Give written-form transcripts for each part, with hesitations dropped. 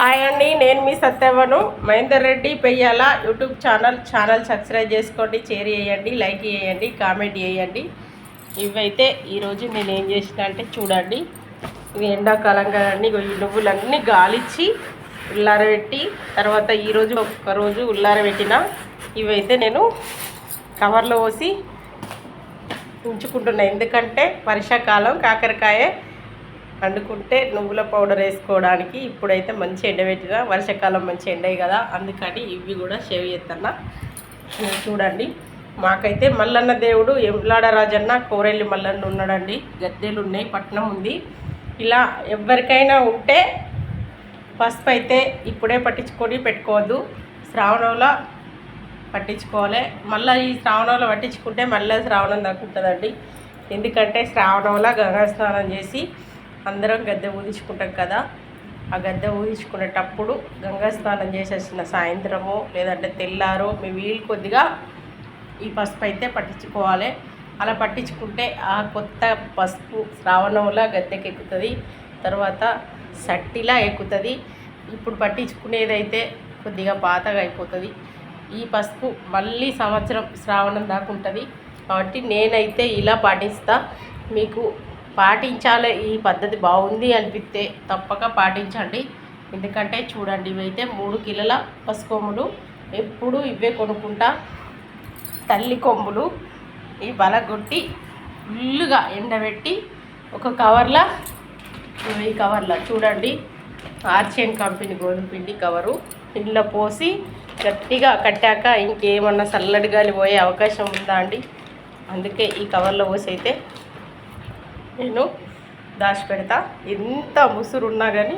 Hi అండి, నేను మీ సత్యవను. Mahender Reddy Peyyala YouTube channel subscribe చేసుకోండి, షేర్ చేయండి, లైక్ చేయండి, కామెంట్ చేయండి. ఇవైతే ఈరోజు నేను ఏం చేసిన అంటే చూడండి, ఇది ఎండాకాలం కదండి. ఈ నువ్వులన్నీ గాలిచ్చి ఉల్లారబెట్టి తర్వాత ఈరోజు ఒక్కరోజు ఉల్లారబెట్టిన ఇవైతే నేను కవర్లో పోసి ఉంచుకుంటున్నా. ఎందుకంటే వర్షాకాలం కాకరకాయ వండుకుంటే నువ్వుల పౌడర్ వేసుకోవడానికి ఇప్పుడైతే మంచి ఎండబెట్టిన, వర్షాకాలం మంచి ఎండయి కదా, అందుకని ఇవి కూడా సేవ్ చేస్తున్నా. చూడండి, మాకైతే మల్లన్న దేవుడు ఎంలాడ రాజన్న కోరెల్లి మల్లన్న ఉన్నాడండి. గద్దెలు ఉన్నాయి, పట్నం ఉంది. ఇలా ఎవరికైనా ఉంటే పసుపు అయితే ఇప్పుడే పట్టించుకొని పెట్టుకోవద్దు, శ్రావణంలో పట్టించుకోవాలి. మళ్ళీ ఈ శ్రావణంలో పట్టించుకుంటే మళ్ళీ శ్రావణం దాకా ఉంటుందండి. ఎందుకంటే శ్రావణంలో గంగా స్నానం చేసి అందరం గద్దె ఊదించుకుంటాం కదా. ఆ గద్దె ఊదించుకునేటప్పుడు గంగా స్నానం చేసేసిన సాయంత్రము లేదంటే తెల్లారో మీ వీలు కొద్దిగా ఈ పసుపు అయితే పట్టించుకోవాలి. అలా పట్టించుకుంటే ఆ కొత్త పసుపు శ్రావణంలో గద్దెకి ఎక్కుతుంది, తర్వాత సట్టిలా ఎక్కుతుంది. ఇప్పుడు పట్టించుకునేదైతే కొద్దిగా పాతగా అయిపోతుంది. ఈ పసుపు మళ్ళీ సంవత్సరం శ్రావణం దాకా ఉంటుంది. కాబట్టి నేనైతే ఇలా పాటిస్తా. మీకు పాటించాలి, ఈ పద్ధతి బాగుంది అనిపిస్తే తప్పక పాటించండి. ఎందుకంటే చూడండి, ఇవైతే 3 కిలోల పసుకొమ్ములు. ఎప్పుడు ఇవే కొనుక్కుంటా. తల్లి కొమ్ములు ఈ బలగొట్టి ఫుల్లుగా ఎండబెట్టి ఒక కవర్లా, ఈ కవర్లా చూడండి, ఆర్చియన్ కంపెనీ గోధుమ పిండి కవరు ఇంట్లో పోసి గట్టిగా కట్టాక ఇంకేమన్నా చల్లటి గాలి పోయే అవకాశం ఉందా అండి? అందుకే ఈ కవర్లో పోసి అయితే నేను దాచిపెడతా. ఎంత ముసురున్నా కానీ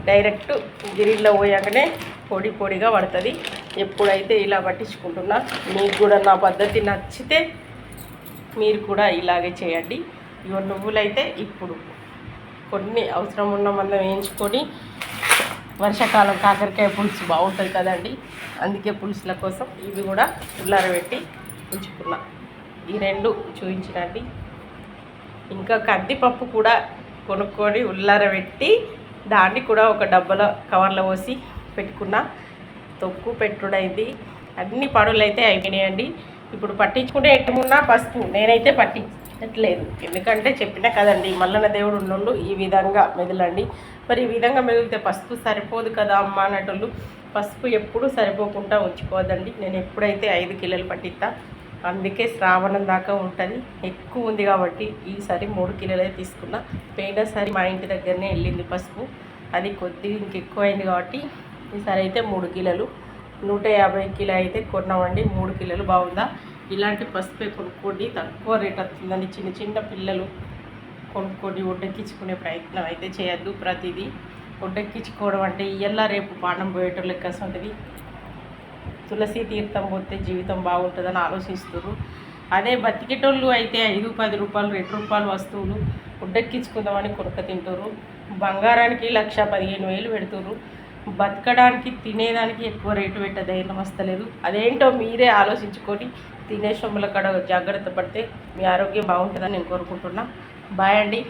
డైరెక్ట్ గిరిల్లో పోయాకనే పొడి పొడిగా పడుతుంది. ఎప్పుడైతే ఇలా పట్టించుకుంటున్నా, మీకు కూడా నా పద్ధతి నచ్చితే మీరు కూడా ఇలాగే చేయండి. ఇవ నువ్వులైతే ఇప్పుడు కొన్ని అవసరం ఉన్న మందం వేయించుకొని, వర్షాకాలం కాకరకాయ పులుసు బాగుంటుంది కదండి, అందుకే పులుసుల కోసం ఇవి కూడా ఉల్లారబెట్టి ఉంచుకున్నా. ఈ 2 చూపించినండి. ఇంకా కందిపప్పు కూడా కొనుక్కొని ఉల్లారబెట్టి దాన్ని కూడా ఒక డబ్బాలో కవర్లో పోసి పెట్టుకున్నా. తొక్కు పెట్టుడైంది, అన్ని పనులు అయితే అయిపోయినాయండి. ఇప్పుడు పట్టించుకుంటే ఎట్టుకున్నా పసుపు నేనైతే పట్టించట్లేదు. ఎందుకంటే చెప్పినా కదండి, మల్లన్న దేవుడు ఉన్నోళ్ళు ఈ విధంగా మెదలండి. మరి ఈ విధంగా మెదిలితే పసుపు సరిపోదు కదా అమ్మ అన్నట్టు పసుపు ఎప్పుడు సరిపోకుండా ఉంచుకోవద్దండి. నేను ఎప్పుడైతే 5 కిలోలు పట్టిస్తా, అందుకే శ్రావణం దాకా ఉంటుంది. ఎక్కువ ఉంది కాబట్టి ఈసారి 3 కిలోలే తీసుకున్నా. పోయినసారి మా ఇంటి దగ్గరనే వెళ్ళింది పసుపు, అది కొద్దిగా ఇంకెక్కువ అయింది కాబట్టి ఈసారి అయితే 3 కిలోలు 150 కిలో అయితే కొన్నామండి. 3 కిలోలు బాగుందా? ఇలాంటి పసుపే కొనుక్కోండి, తక్కువ రేట్ వస్తుందండి. చిన్న చిన్న పిల్లలు కొనుక్కోండి. ఒడ్డెక్కించుకునే ప్రయత్నం అయితే చేయొద్దు. ప్రతిదీ ఒడ్డెక్కించుకోవడం అంటే ఇయ్యల్లా రేపు పానం పోయేటోళ్ళు లెక్క ఉంటుంది. తులసి తీర్థం పోతే జీవితం బాగుంటుందని ఆలోచిస్తున్నారు. అదే బతికేటోళ్ళు అయితే 5-10 రూపాయలు 2 రూపాయలు వస్తువులు ఉడ్డెక్కించుకుందామని కొనుక్క తింటారు. బంగారానికి 1,15,000 పెడుతున్నారు. బతకడానికి తినేదానికి ఎక్కువ రేటు పెట్టే ధైర్యం వస్తలేదు. అదేంటో మీరే ఆలోచించుకొని తినే సొమ్ముల కాడ జాగ్రత్త పడితే మీ ఆరోగ్యం బాగుంటుందని నేను కోరుకుంటున్నా. బాయ్ అండి.